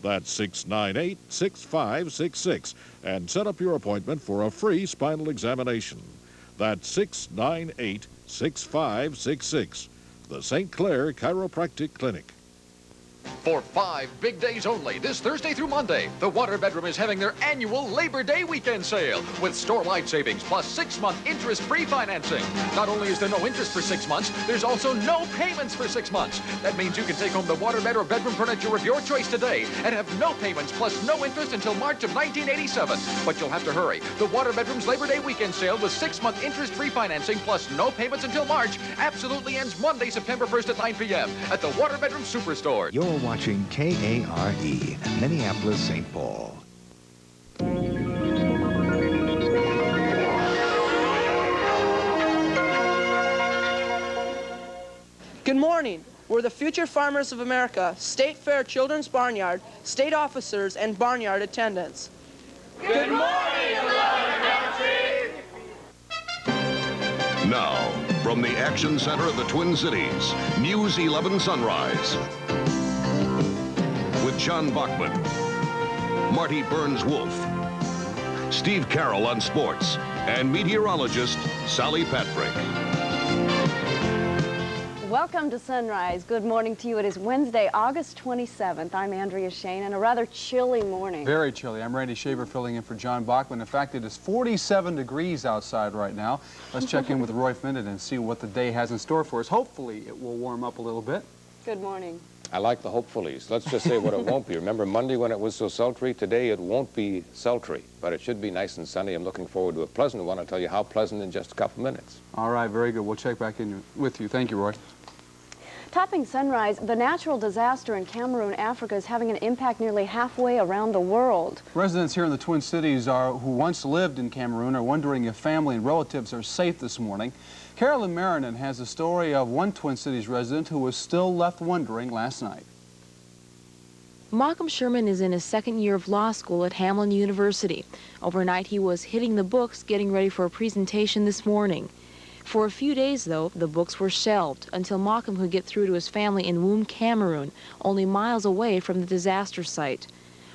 That's 698-6566, and set up your appointment for a free spinal examination. That's 698-6566. The St. Clair Chiropractic Clinic. For 5 big days only, this Thursday through Monday, the Water Bedroom is having their annual Labor Day weekend sale with store-wide savings plus 6-month interest-free financing. Not only is there no interest for 6 months, there's also no payments for 6 months. That means you can take home the water bed or bedroom furniture of your choice today and have no payments plus no interest until March of 1987. But you'll have to hurry. The Water Bedroom's Labor Day weekend sale with 6-month interest-free financing plus no payments until March absolutely ends Monday, September 1st at 9 p.m. at the Water Bedroom Superstore. You're watching KARE, Minneapolis, St. Paul. Good morning. We're the future farmers of America, State Fair Children's Barnyard, state officers, and barnyard attendants. Good morning, 11 country! Now, from the action center of the Twin Cities, News 11 Sunrise. With John Bachman, Marty Burns-Wolf, Steve Carroll on sports, and meteorologist Sally Patrick. Welcome to Sunrise. Good morning to you. It is Wednesday, August 27th. I'm Andrea Shane, and a rather chilly morning. Very chilly. I'm Randy Shaver filling in for John Bachman. In fact, it is 47 degrees outside right now. Let's check in with Roy Finden and see what the day has in store for us. Hopefully, it will warm up a little bit. Good morning. I like the hopefulies. Let's just say what it won't be. Remember Monday when it was so sultry? Today it won't be sultry, but it should be nice and sunny. I'm looking forward to a pleasant one. I'll tell you how pleasant in just a couple minutes. All right, very good. We'll check back in with you. Thank you, Roy. Topping Sunrise, the natural disaster in Cameroon, Africa is having an impact nearly halfway around the world. Residents here in the Twin Cities who once lived in Cameroon are wondering if family and relatives are safe this morning. Carolyn Marinan has the story of one Twin Cities resident who was still left wondering last night. Malcolm Sherman is in his second year of law school at Hamlin University. Overnight, he was hitting the books, getting ready for a presentation this morning. For a few days, though, the books were shelved until Malcolm could get through to his family in Woom, Cameroon, only miles away from the disaster site.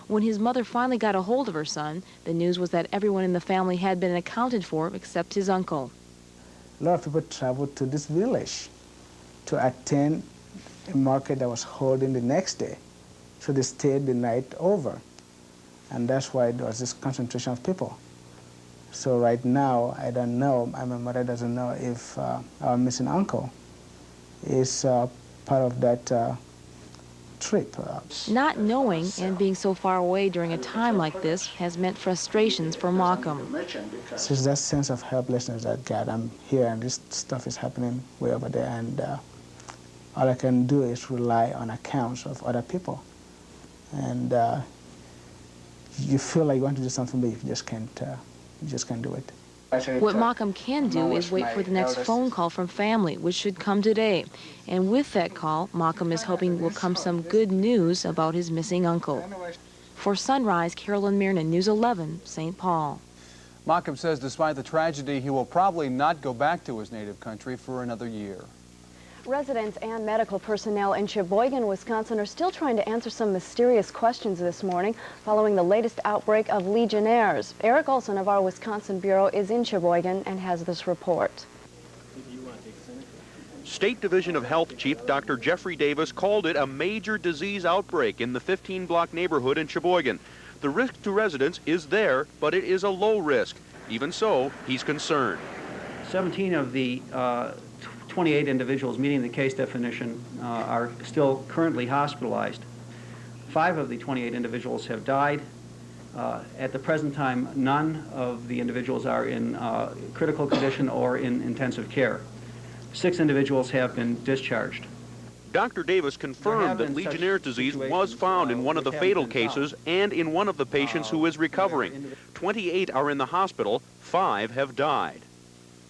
When his mother finally got a hold of her son, the news was that everyone in the family had been accounted for except his uncle. A lot of people traveled to this village to attend a market that was holding the next day. So they stayed the night over. And that's why there was this concentration of people. So right now, I don't know, my mother doesn't know if our missing uncle is part of that trip. Not knowing and being so far away during a time like this has meant frustrations for Malcolm. So it's that sense of helplessness that, God, I'm here and this stuff is happening way over there, and all I can do is rely on accounts of other people. And you feel like you want to do something, but you just can't do it. What Malcolm can do is wait for the next phone call from family, which should come today. And with that call, Malcolm is hoping will come some good news about his missing uncle. For Sunrise, Carolyn Marinan, News 11, St. Paul. Malcolm says despite the tragedy, he will probably not go back to his native country for another year. Residents and medical personnel in Sheboygan, Wisconsin are still trying to answer some mysterious questions this morning following the latest outbreak of Legionnaires. Eric Olson of our Wisconsin Bureau is in Sheboygan and has this report. State Division of Health Chief Dr. Jeffrey Davis called it a major disease outbreak in the 15-block neighborhood in Sheboygan. The risk to residents is there, but it is a low risk. Even so, he's concerned. 17 of the 28 individuals meeting the case definition are still currently hospitalized. 5 of the 28 individuals have died. At the present time, none of the individuals are in critical condition or in intensive care. 6 individuals have been discharged. Dr. Davis confirmed that Legionnaires' disease was found in one of the fatal cases and in one of the patients who is recovering. 28 are in the hospital, 5 have died.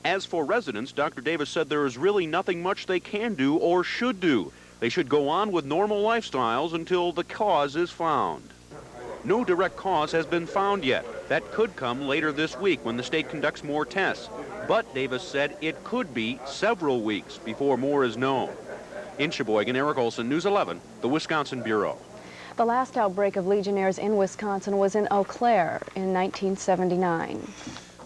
As for residents, Dr. Davis said there is really nothing much they can do or should do. They should go on with normal lifestyles until the cause is found. No direct cause has been found yet. That could come later this week when the state conducts more tests. But Davis said it could be several weeks before more is known. In Sheboygan, Eric Olson, News 11, the Wisconsin Bureau. The last outbreak of Legionnaires in Wisconsin was in Eau Claire in 1979.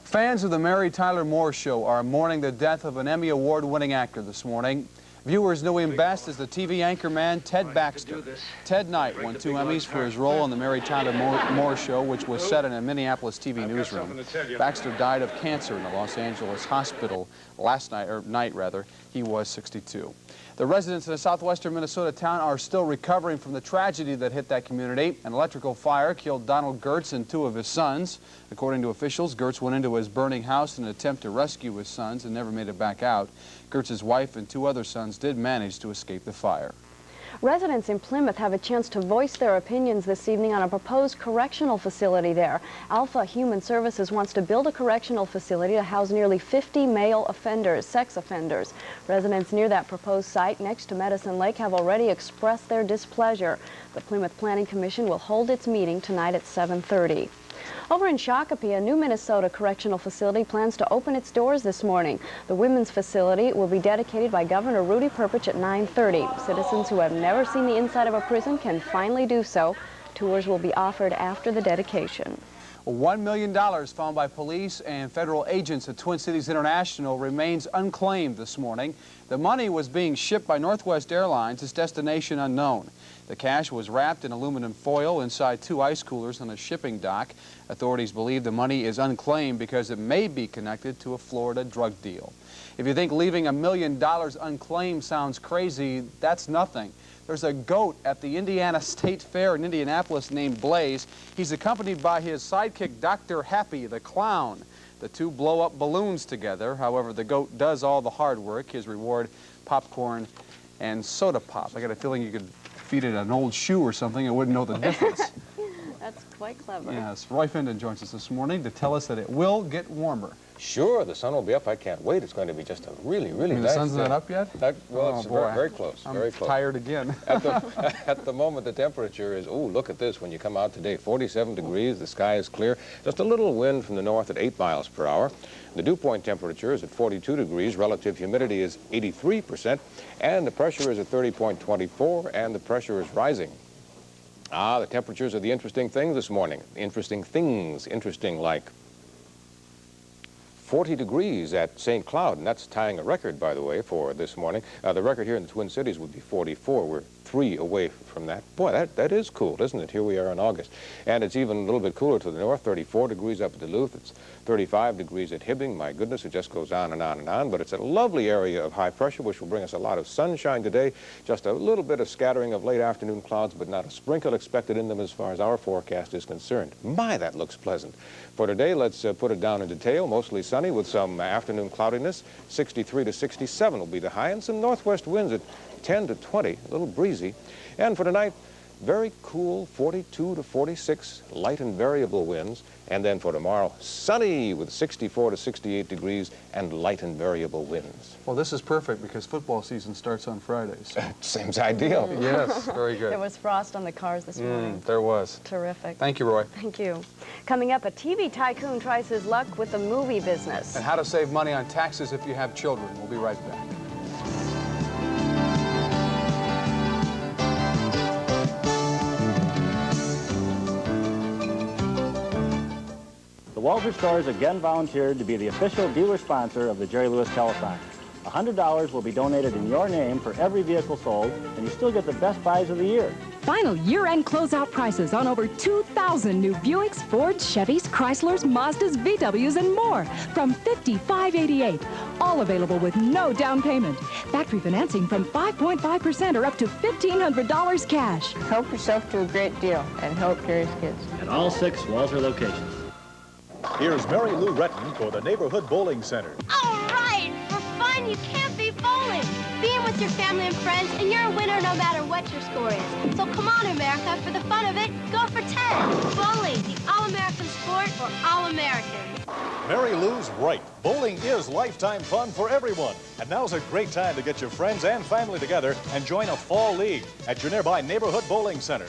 Fans of the Mary Tyler Moore Show are mourning the death of an Emmy Award-winning actor this morning. Viewers knew him best as the TV anchorman Ted Baxter. Ted Knight won 2 Emmys for his role on the Mary Tyler Moore Show, which was set in a Minneapolis TV newsroom. Baxter died of cancer in a Los Angeles hospital last night, or night rather. He was 62. The residents in a southwestern Minnesota town are still recovering from the tragedy that hit that community. An electrical fire killed Donald Gertz and 2 of his sons. According to officials, Gertz went into his burning house in an attempt to rescue his sons and never made it back out. Gertz's wife and 2 other sons did manage to escape the fire. Residents in Plymouth have a chance to voice their opinions this evening on a proposed correctional facility there. Alpha Human Services wants to build a correctional facility to house nearly 50 male offenders, sex offenders. Residents near that proposed site next to Medicine Lake have already expressed their displeasure. The Plymouth Planning Commission will hold its meeting tonight at 7:30. Over in Shakopee, a new Minnesota correctional facility plans to open its doors this morning. The women's facility will be dedicated by Governor Rudy Perpich at 9:30. Citizens who have never seen the inside of a prison can finally do so. Tours will be offered after the dedication. $1 million found by police and federal agents at Twin Cities International remains unclaimed this morning. The money was being shipped by Northwest Airlines, its destination unknown. The cash was wrapped in aluminum foil inside 2 ice coolers on a shipping dock. Authorities believe the money is unclaimed because it may be connected to a Florida drug deal. If you think leaving $1 million unclaimed sounds crazy, that's nothing. There's a goat at the Indiana State Fair in Indianapolis named Blaze. He's accompanied by his sidekick, Dr. Happy, the clown. The 2 blow up balloons together. However, the goat does all the hard work. His reward, popcorn and soda pop. I got a feeling you could feed it an old shoe or something, it wouldn't know the difference. That's quite clever. Yes, Roy Finden joins us this morning to tell us that it will get warmer. Sure, the sun will be up. I can't wait. It's going to be just a really, really nice The sun's not up yet? Well, it's very close. I'm very close. Tired again. At the moment, the temperature is, oh, look at this. When you come out today, 47 degrees. The sky is clear. Just a little wind from the north at 8 miles per hour. The dew point temperature is at 42 degrees. Relative humidity is 83%. And the pressure is at 30.24, and the pressure is rising. The temperatures are the interesting things this morning. Interesting things. Interesting like 40 degrees at St. Cloud, and that's tying a record, by the way, for this morning. The record here in the Twin Cities would be 44. We're 3 away from that. Boy, that is cool, isn't it? Here we are in August. And it's even a little bit cooler to the north, 34 degrees up at Duluth. It's 35 degrees at Hibbing. My goodness, it just goes on and on and on. But it's a lovely area of high pressure, which will bring us a lot of sunshine today. Just a little bit of scattering of late afternoon clouds, but not a sprinkle expected in them as far as our forecast is concerned. My, that looks pleasant. For today, let's put it down in detail. Mostly sunny with some afternoon cloudiness. 63 to 67 will be the high, and some northwest winds at 10 to 20, a little breezy. And for tonight, very cool, 42 to 46, light and variable winds. And then for tomorrow, sunny with 64 to 68 degrees and light and variable winds. Well, this is perfect because football season starts on Fridays. Seems ideal. Yes, very good. There was frost on the cars this morning. There was. Terrific. Thank you, Roy. Thank you. Coming up, a TV tycoon tries his luck with the movie business. And how to save money on taxes if you have children. We'll be right back. The Walter Stores again volunteered to be the official dealer sponsor of the Jerry Lewis Telethon. $100 will be donated in your name for every vehicle sold, and you still get the best buys of the year. Final year-end closeout prices on over 2,000 new Buicks, Fords, Chevys, Chryslers, Mazdas, VWs, and more from $55.88. All available with no down payment. Factory financing from 5.5% or up to $1,500 cash. Help yourself to a great deal and help Jerry's kids. At all 6 Walter locations. Here's Mary Lou Retton for the Neighborhood Bowling Center. All right, for fun, you can't beat bowling. Being with your family and friends, and you're a winner no matter what your score is. So come on, America, for the fun of it, go for 10. Bowling, the all-American sport for all Americans. Mary Lou's right. Bowling is lifetime fun for everyone. And now's a great time to get your friends and family together and join a fall league at your nearby Neighborhood Bowling Center.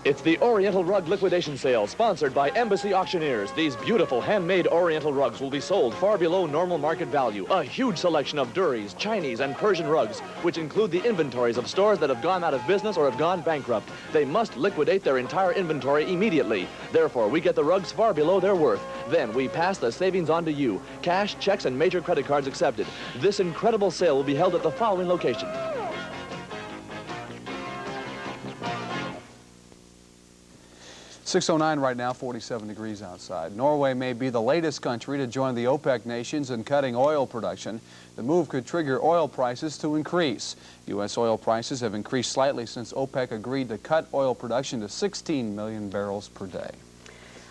It's the Oriental Rug Liquidation Sale, sponsored by Embassy Auctioneers. These beautiful handmade Oriental rugs will be sold far below normal market value. A huge selection of Duries, Chinese, and Persian rugs, which include the inventories of stores that have gone out of business or have gone bankrupt. They must liquidate their entire inventory immediately. Therefore, we get the rugs far below their worth. Then we pass the savings on to you. Cash, checks, and major credit cards accepted. This incredible sale will be held at the following locations. 6:09 right now, 47 degrees outside. Norway may be the latest country to join the OPEC nations in cutting oil production. The move could trigger oil prices to increase. U.S. oil prices have increased slightly since OPEC agreed to cut oil production to 16 million barrels per day.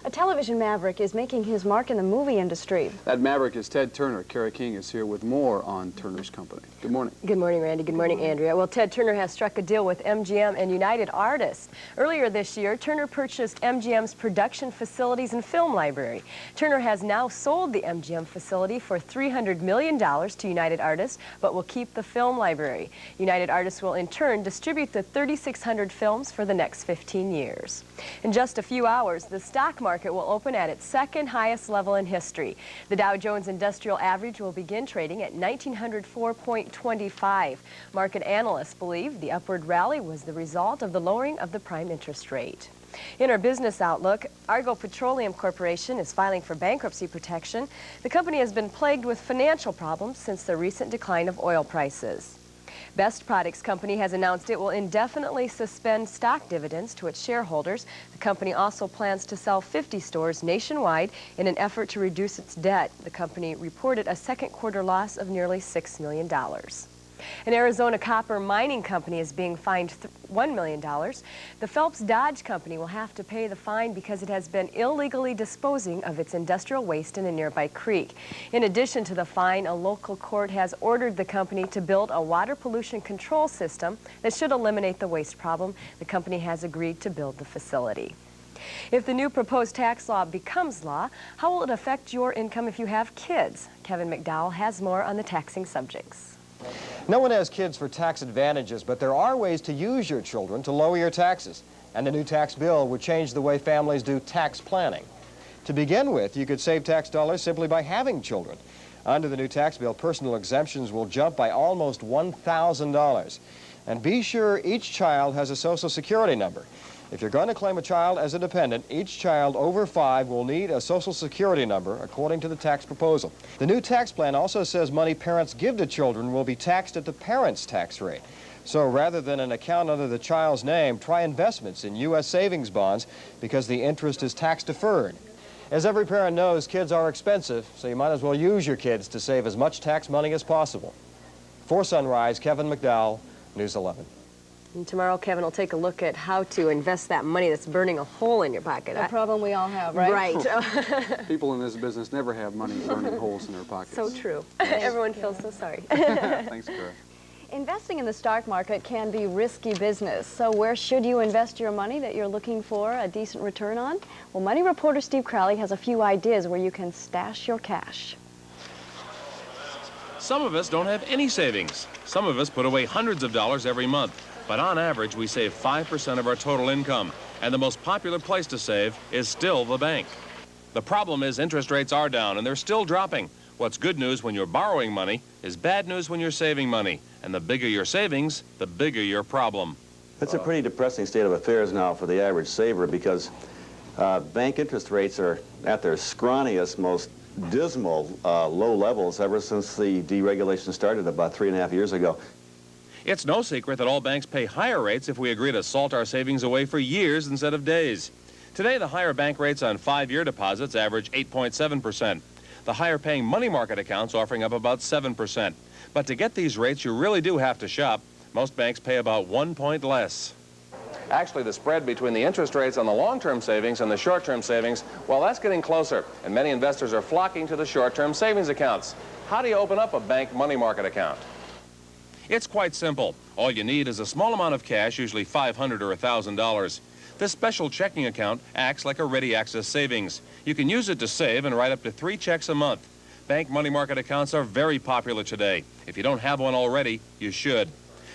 A television maverick is making his mark in the movie industry. That maverick is Ted Turner. Kara King is here with more on Turner's company. Good morning. Good morning, Randy. Good morning, Andrea. Well, Ted Turner has struck a deal with MGM and United Artists. Earlier this year, Turner purchased MGM's production facilities and film library. Turner has now sold the MGM facility for $300 million to United Artists, but will keep the film library. United Artists will in turn distribute the 3,600 films for the next 15 years. In just a few hours, the stock market will open at its second highest level in history. The Dow Jones Industrial Average will begin trading at 1,904.25. Market analysts believe the upward rally was the result of the lowering of the prime interest rate. In our business outlook, Argo Petroleum Corporation is filing for bankruptcy protection. The company has been plagued with financial problems since the recent decline of oil prices. Best Products Company has announced it will indefinitely suspend stock dividends to its shareholders. The company also plans to sell 50 stores nationwide in an effort to reduce its debt. The company reported a second quarter loss of nearly $6 million. An Arizona copper mining company is being fined $1 million. The Phelps Dodge Company will have to pay the fine because it has been illegally disposing of its industrial waste in a nearby creek. In addition to the fine, a local court has ordered the company to build a water pollution control system that should eliminate the waste problem. The company has agreed to build the facility. If the new proposed tax law becomes law, how will it affect your income if you have kids? Kevin McDowell has more on the taxing subjects. No one has kids for tax advantages, but there are ways to use your children to lower your taxes. And the new tax bill would change the way families do tax planning. To begin with, you could save tax dollars simply by having children. Under the new tax bill, personal exemptions will jump by almost $1,000. And be sure each child has a Social Security number. If you're going to claim a child as a dependent, each child over 5 will need a Social Security number, according to the tax proposal. The new tax plan also says money parents give to children will be taxed at the parents' tax rate. So rather than an account under the child's name, try investments in U.S. savings bonds because the interest is tax deferred. As every parent knows, kids are expensive, so you might as well use your kids to save as much tax money as possible. For Sunrise, Kevin McDowell, News 11. And tomorrow, Kevin will take a look at how to invest that money that's burning a hole in your pocket. A problem we all have, right? Right. People in this business never have money burning holes in their pockets. So true. Everyone feels so sorry. Thanks, Kara. Investing in the stock market can be risky business. So where should you invest your money that you're looking for a decent return on? Well, Money reporter Steve Crowley has a few ideas where you can stash your cash. Some of us don't have any savings. Some of us put away hundreds of dollars every month. But on average, we save 5% of our total income. And the most popular place to save is still the bank. The problem is interest rates are down and they're still dropping. What's good news when you're borrowing money is bad news when you're saving money. And the bigger your savings, the bigger your problem. It's a pretty depressing state of affairs now for the average saver because bank interest rates are at their scrawniest, most dismal low levels ever since the deregulation started about 3.5 years ago. It's no secret that all banks pay higher rates if we agree to salt our savings away for years instead of days. Today, the higher bank rates on 5-year deposits average 8.7%. The higher paying money market accounts offering up about 7%. But to get these rates, you really do have to shop. Most banks pay about 1 point less. Actually, the spread between the interest rates on the long-term savings and the short-term savings, well, that's getting closer, and many investors are flocking to the short-term savings accounts. How do you open up a bank money market account? It's quite simple. All you need is a small amount of cash, usually $500 or $1,000. This special checking account acts like a ready access savings. You can use it to save and write up to 3 checks a month. Bank money market accounts are very popular today. If you don't have one already, you should.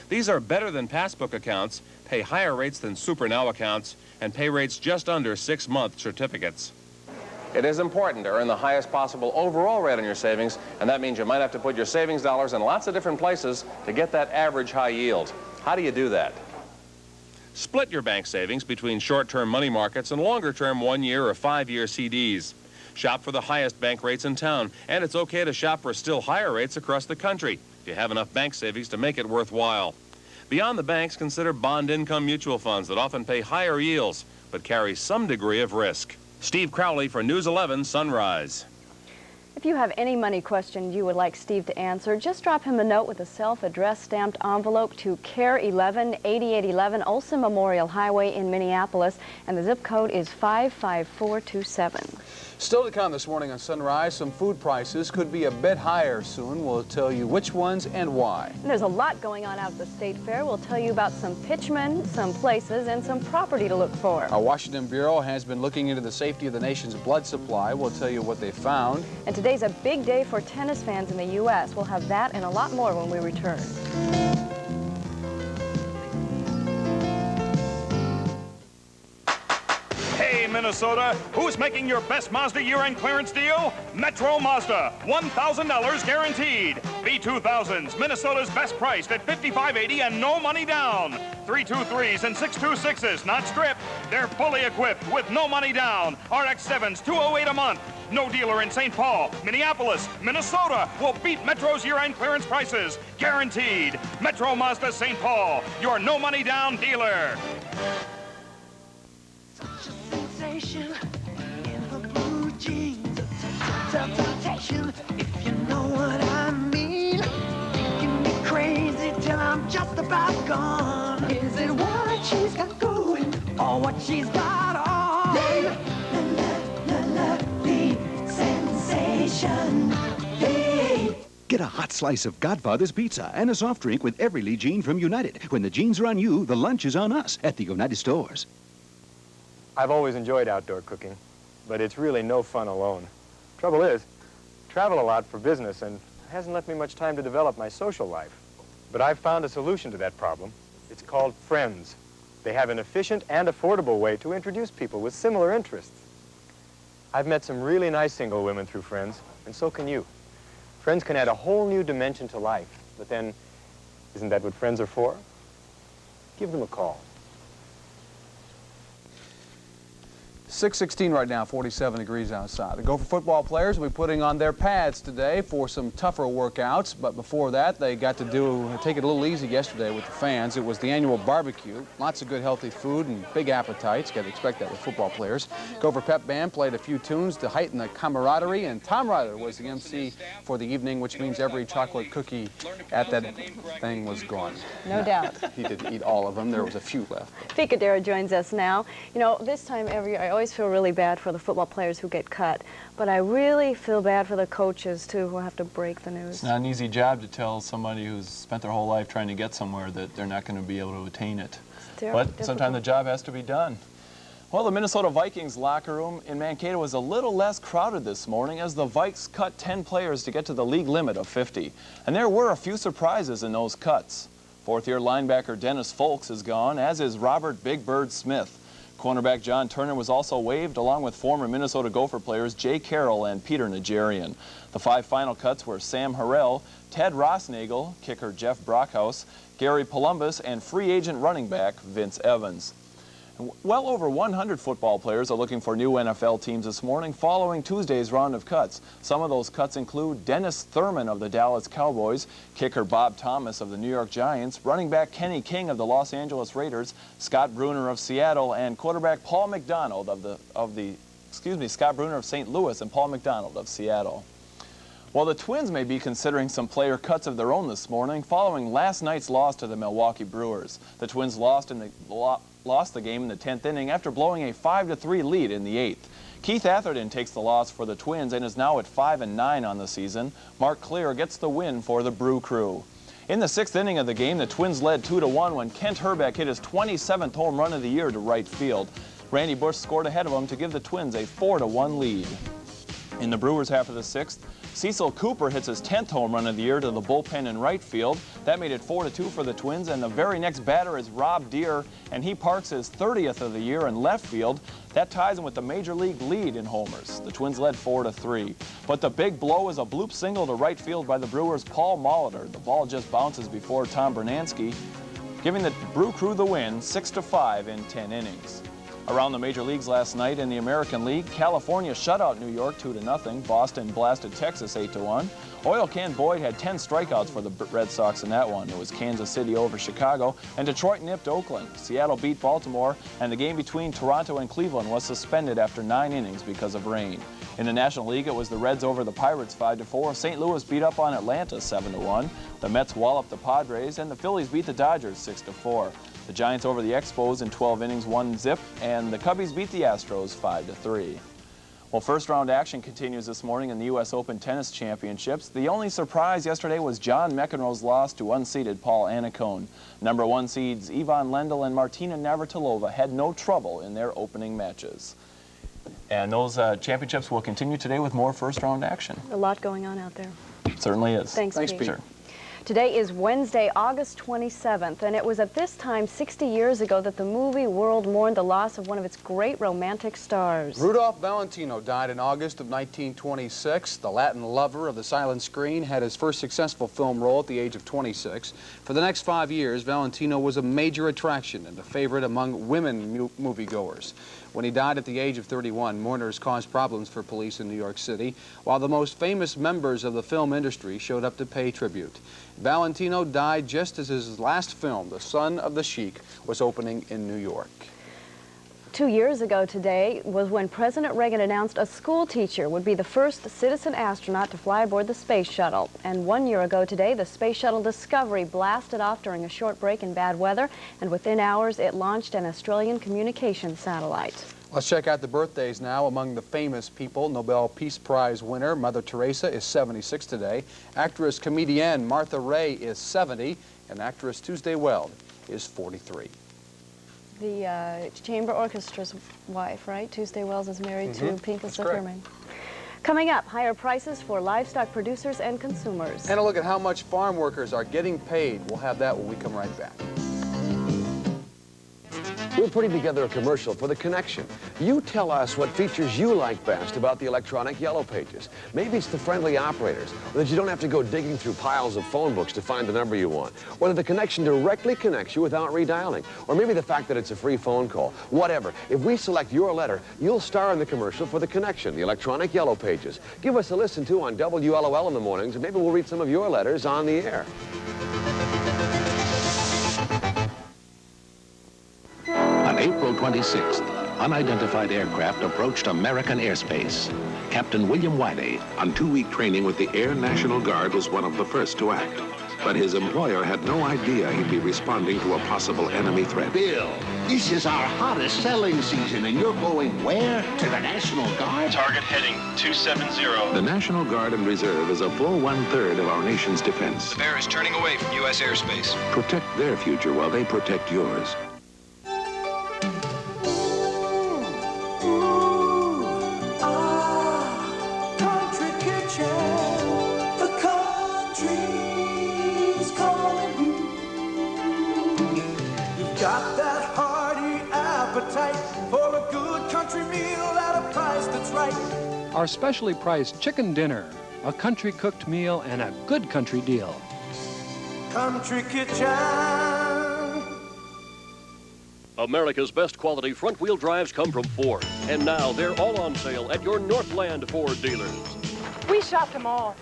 These are better than passbook accounts, pay higher rates than Super Now accounts, and pay rates just under 6-month certificates. It is important to earn the highest possible overall rate on your savings, and that means you might have to put your savings dollars in lots of different places to get that average high yield. How do you do that? Split your bank savings between short-term money markets and longer-term 1-year or 5-year CDs. Shop for the highest bank rates in town, and it's okay to shop for still higher rates across the country if you have enough bank savings to make it worthwhile. Beyond the banks, consider bond income mutual funds that often pay higher yields but carry some degree of risk. Steve Crowley for News 11 Sunrise. If you have any money question you would like Steve to answer, just drop him a note with a self-addressed stamped envelope to KARE-11, 8811 Olson Memorial Highway in Minneapolis, and the zip code is 55427. Still to come this morning on Sunrise, some food prices could be a bit higher soon. We'll tell you which ones and why. And there's a lot going on out at the State Fair. We'll tell you about some pitchmen, some places, and some property to look for. Our Washington Bureau has been looking into the safety of the nation's blood supply. We'll tell you what they found. And today's a big day for tennis fans in the U.S. We'll have that and a lot more when we return. Hey, Minnesota, who's making your best Mazda year-end clearance deal? Metro Mazda, $1,000 guaranteed. B2000s, Minnesota's best priced at $5,580 and no money down. 323s and 626s, not stripped. They're fully equipped with no money down. RX-7s, $208 a month. No dealer in St. Paul, Minneapolis, Minnesota will beat Metro's year-end clearance prices. Guaranteed. Metro Mazda St. Paul, your no money down dealer. In her blue jeans, temptation, if you know what I mean. Making me crazy till I'm just about gone. Is it what she's got going or what she's got on? The sensation. Hey. Get a hot slice of Godfather's Pizza and a soft drink with every Legion from United. When the jeans are on you, the lunch is on us at the United stores. I've always enjoyed outdoor cooking, but it's really no fun alone. Trouble is, I travel a lot for business and it hasn't left me much time to develop my social life. But I've found a solution to that problem. It's called Friends. They have an efficient and affordable way to introduce people with similar interests. I've met some really nice single women through Friends, and so can you. Friends can add a whole new dimension to life, but then, isn't that what friends are for? Give them a call. 6:16 right now, 47 degrees outside. The Gopher football players will be putting on their pads today for some tougher workouts, but before that, they got to take it a little easy yesterday with the fans. It was the annual barbecue. Lots of good, healthy food and big appetites. Got to expect that with football players. Gopher Pep Band played a few tunes to heighten the camaraderie, and Tom Ryder was the MC for the evening, which means every chocolate cookie at that thing was gone. No doubt. He didn't eat all of them. There was a few left. Picadera joins us now. You know, this time every year, I always feel really bad for the football players who get cut, but I really feel bad for the coaches, too, who have to break the news. It's not an easy job to tell somebody who's spent their whole life trying to get somewhere that they're not going to be able to attain it. But sometimes the job has to be done. Well, the Minnesota Vikings locker room in Mankato was a little less crowded this morning as the Vikes cut 10 players to get to the league limit of 50. And there were a few surprises in those cuts. Fourth-year linebacker Dennis Folks is gone, as is Robert Big Bird Smith. Cornerback John Turner was also waived, along with former Minnesota Gopher players Jay Carroll and Peter Nigerian. The 5 final cuts were Sam Harrell, Ted Rossnagel, kicker Jeff Brockhouse, Gary Columbus, and free agent running back Vince Evans. Well over 100 football players are looking for new NFL teams this morning following Tuesday's round of cuts. Some of those cuts include Dennis Thurman of the Dallas Cowboys, kicker Bob Thomas of the New York Giants, running back Kenny King of the Los Angeles Raiders, Scott Bruner of Seattle, and quarterback Paul McDonald Scott Bruner of St. Louis and Paul McDonald of Seattle. Well, the Twins may be considering some player cuts of their own this morning following last night's loss to the Milwaukee Brewers. The Twins lost the game in the 10th inning after blowing a 5-3 lead in the 8th. Keith Atherton takes the loss for the Twins and is now at 5-9 on the season. Mark Clear gets the win for the Brew Crew. In the 6th inning of the game, the Twins led 2-1 when Kent Herbeck hit his 27th home run of the year to right field. Randy Bush scored ahead of him to give the Twins a 4-1 lead. In the Brewers half of the sixth, Cecil Cooper hits his 10th home run of the year to the bullpen in right field. That made it 4-2 for the Twins, and the very next batter is Rob Deere, and he parks his 30th of the year in left field. That ties him with the major league lead in homers. The Twins led 4-3. But the big blow is a bloop single to right field by the Brewers' Paul Molitor. The ball just bounces before Tom Bernansky, giving the Brew Crew the win 6-5 in 10 innings. Around the major leagues last night in the American League, California shut out New York 2-0. Boston blasted Texas 8-1. Oil Can Boyd had 10 strikeouts for the Red Sox in that one. It was Kansas City over Chicago, and Detroit nipped Oakland. Seattle beat Baltimore, and the game between Toronto and Cleveland was suspended after 9 innings because of rain. In the National League, it was the Reds over the Pirates 5-4. St. Louis beat up on Atlanta 7-1. The Mets walloped the Padres, and the Phillies beat the Dodgers 6-4. The Giants over the Expos in 12 innings, 1-0, and the Cubbies beat the Astros 5-3. Well, first-round action continues this morning in the U.S. Open Tennis Championships. The only surprise yesterday was John McEnroe's loss to unseeded Paul Annacone. Number 1 seeds Ivan Lendl and Martina Navratilova had no trouble in their opening matches. And those championships will continue today with more first-round action. A lot going on out there. It certainly is. Thanks, Pete. Sure. Today is Wednesday, August 27th, and it was at this time 60 years ago that the movie world mourned the loss of one of its great romantic stars. Rudolph Valentino died in August of 1926. The Latin lover of the silent screen had his first successful film role at the age of 26. For the next 5 years, Valentino was a major attraction and a favorite among women moviegoers. When he died at the age of 31, mourners caused problems for police in New York City, while the most famous members of the film industry showed up to pay tribute. Valentino died just as his last film, The Son of the Sheik, was opening in New York. 2 years ago today was when President Reagan announced a school teacher would be the first citizen astronaut to fly aboard the space shuttle. And 1 year ago today, the space shuttle Discovery blasted off during a short break in bad weather, and within hours it launched an Australian communications satellite. Let's check out the birthdays now among the famous people. Nobel Peace Prize winner Mother Teresa is 76 today. Actress comedienne Martha Ray is 70, and actress Tuesday Weld is 43. The Chamber Orchestra's wife, right? Tuesday Wells is married to Pinka Zuckerman. Coming up, higher prices for livestock producers and consumers. And a look at how much farm workers are getting paid. We'll have that when we come right back. We're putting together a commercial for The Connection. You tell us what features you like best about the electronic Yellow Pages. Maybe it's the friendly operators, or that you don't have to go digging through piles of phone books to find the number you want, or that the connection directly connects you without redialing, or maybe the fact that it's a free phone call. Whatever. If we select your letter, you'll star in the commercial for The Connection, the electronic Yellow Pages. Give us a listen, too, on WLOL in the mornings, and maybe we'll read some of your letters on the air. On April 26th, unidentified aircraft approached American airspace. Captain William Wiley, on 2-week training with the Air National Guard, was one of the first to act. But his employer had no idea he'd be responding to a possible enemy threat. Bill, this is our hottest selling season, and you're going where? To the National Guard? Target heading 270. The National Guard and Reserve is a full 1/3 of our nation's defense. The bear is turning away from U.S. airspace. Protect their future while they protect yours. Our specially priced chicken dinner, a country cooked meal and a good country deal. Country Kitchen. America's best quality front-wheel drives come from Ford. And now they're all on sale at your Northland Ford dealers. We shopped them all.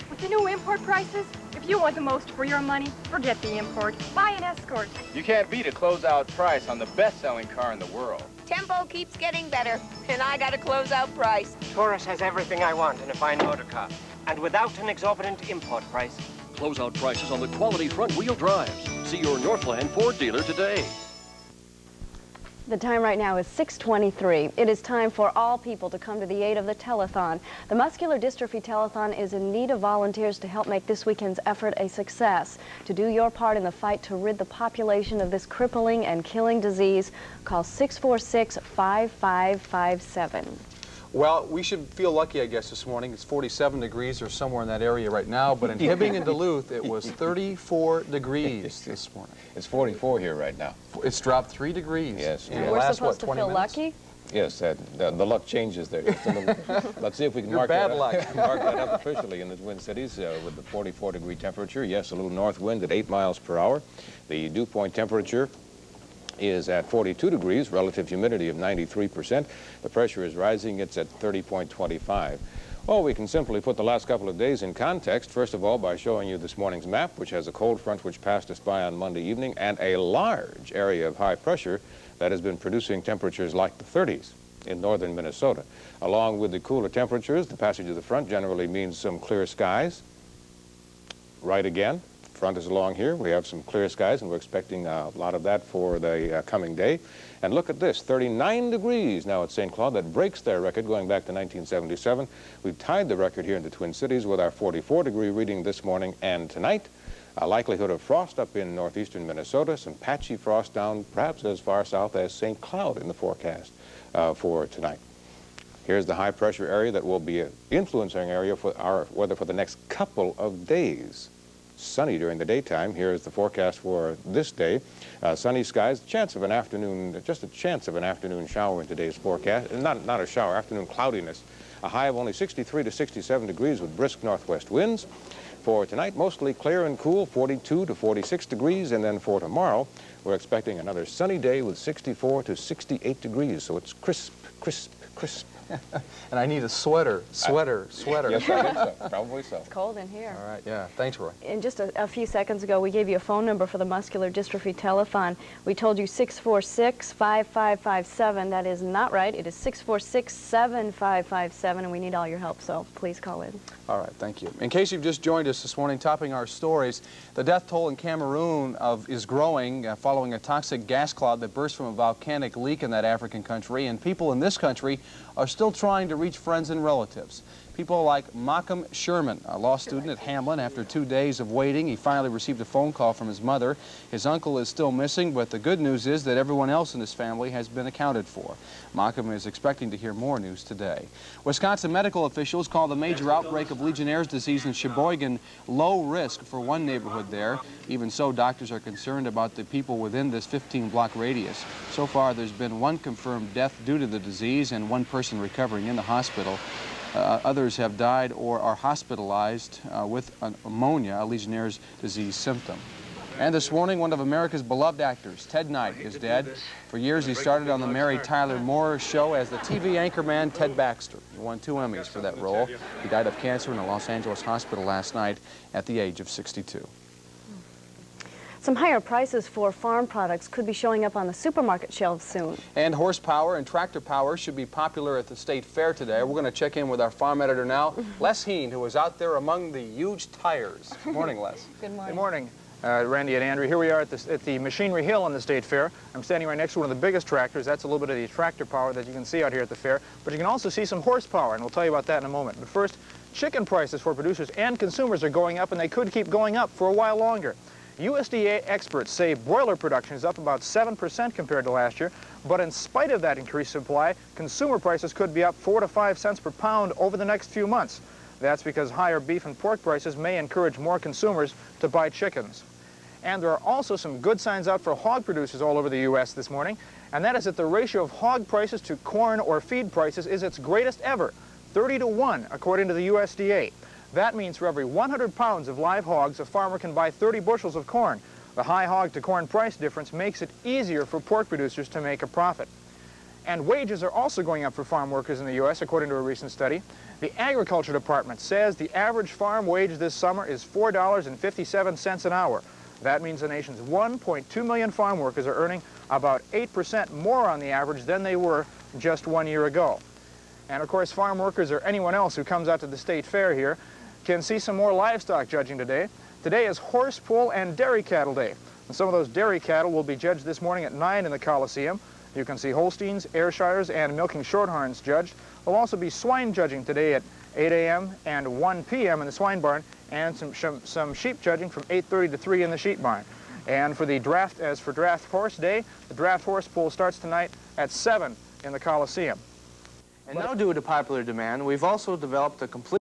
With the new import prices, if you want the most for your money, forget the import. Buy an Escort. You can't beat a closeout price on the best-selling car in the world. Tempo keeps getting better, and I got a closeout price. Taurus has everything I want in a fine motor car, and without an exorbitant import price. Closeout prices on the quality front-wheel drives. See your Northland Ford dealer today. The time right now is 6:23. It is time for all people to come to the aid of the telethon. The Muscular Dystrophy Telethon is in need of volunteers to help make this weekend's effort a success. To do your part in the fight to rid the population of this crippling and killing disease, call 646-5557. Well, we should feel lucky, I guess, this morning. It's 47 degrees or somewhere in that area right now, but in Hibbing and Duluth, it was 34 degrees this morning. It's 44 here right now. It's dropped 3 degrees. Yes. In the We're last, supposed what, to 20 feel minutes? lucky? Yes, the luck changes there. Just a little. Let's see if we can mark bad that luck. up. Mark that up officially in the Twin Cities with the 44-degree temperature. Yes, a little north wind at 8 miles per hour. The dew point temperature is at 42 degrees, relative humidity of 93%. The pressure is rising. It's at 30.25. Well, we can simply put the last couple of days in context, first of all, by showing you this morning's map, which has a cold front which passed us by on Monday evening, and a large area of high pressure that has been producing temperatures like the 30s in northern Minnesota. Along with the cooler temperatures, the passage of the front generally means some clear skies. Right again. Front is along here. We have some clear skies, and we're expecting a lot of that for the coming day. And look at this, 39 degrees now at St. Cloud. That breaks their record going back to 1977. We've tied the record here in the Twin Cities with our 44-degree reading this morning and tonight. A likelihood of frost up in northeastern Minnesota, some patchy frost down perhaps as far south as St. Cloud in the forecast for tonight. Here's the high-pressure area that will be an influencing area for our weather for the next couple of days. Sunny during the daytime. Here's the forecast for this day. Sunny skies, chance of an afternoon, just a chance of an afternoon shower in today's forecast. Not a shower, afternoon cloudiness. A high of only 63 to 67 degrees with brisk northwest winds. For tonight, mostly clear and cool, 42 to 46 degrees. And then for tomorrow, we're expecting another sunny day with 64 to 68 degrees. So it's crisp, crisp, crisp. And I need a sweater. Yes, I think so. Probably so. It's cold in here. All right, yeah. Thanks, Roy. And just a few seconds ago, we gave you a phone number for the Muscular Dystrophy Telethon. We told you 646-5557. That is not right. It is 646-7557, and we need all your help, so please call in. All right, thank you. In case you've just joined us this morning, topping our stories, the death toll in Cameroon is growing following a toxic gas cloud that burst from a volcanic leak in that African country, and people in this country are still trying to reach friends and relatives. People like Malcolm Sherman, a law student at Hamlin. After 2 days of waiting, he finally received a phone call from his mother. His uncle is still missing, but the good news is that everyone else in his family has been accounted for. Malcolm is expecting to hear more news today. Wisconsin medical officials call the major outbreak of Legionnaires disease in Sheboygan low risk for one neighborhood there. Even so, doctors are concerned about the people within this 15-block radius. So far, there's been one confirmed death due to the disease and one person recovering in the hospital. Others have died or are hospitalized with pneumonia, a Legionnaire's disease symptom. And this morning, one of America's beloved actors, Ted Knight, is dead. For years, he started on the Mary Tyler Moore Show as the TV anchorman Ted Baxter. He won 2 Emmys for that role. He died of cancer in a Los Angeles hospital last night at the age of 62. Some higher prices for farm products could be showing up on the supermarket shelves soon. And horsepower and tractor power should be popular at the state fair today. We're going to check in with our farm editor now, Les Heen, who is out there among the huge tires. Good morning, Les. Good morning. Good morning, Randy and Andrew. Here we are at the Machinery Hill on the state fair. I'm standing right next to one of the biggest tractors. That's a little bit of the tractor power that you can see out here at the fair. But you can also see some horsepower, and we'll tell you about that in a moment. But first, chicken prices for producers and consumers are going up, and they could keep going up for a while longer. USDA experts say broiler production is up about 7% compared to last year, but in spite of that increased supply, consumer prices could be up 4 to 5 cents per pound over the next few months. That's because higher beef and pork prices may encourage more consumers to buy chickens. And there are also some good signs out for hog producers all over the U.S. this morning, and that is that the ratio of hog prices to corn or feed prices is its greatest ever, 30 to 1, according to the USDA. That means for every 100 pounds of live hogs, a farmer can buy 30 bushels of corn. The high hog to corn price difference makes it easier for pork producers to make a profit. And wages are also going up for farm workers in the U.S., according to a recent study. The Agriculture Department says the average farm wage this summer is $4.57 an hour. That means the nation's 1.2 million farm workers are earning about 8% more on the average than they were just 1 year ago. And of course, farm workers or anyone else who comes out to the state fair here can see some more livestock judging today. Today is horse, bull, and dairy cattle day. And some of those dairy cattle will be judged this morning at 9 in the Coliseum. You can see Holsteins, Ayrshires, and milking shorthorns judged. There'll also be swine judging today at 8 a.m. and 1 p.m. in the swine barn, and some sheep judging from 8:30 to 3 in the sheep barn. And for the draft, as for draft horse day, the draft horse pool starts tonight at 7 in the Coliseum. And now, due to popular demand, we've also developed a complete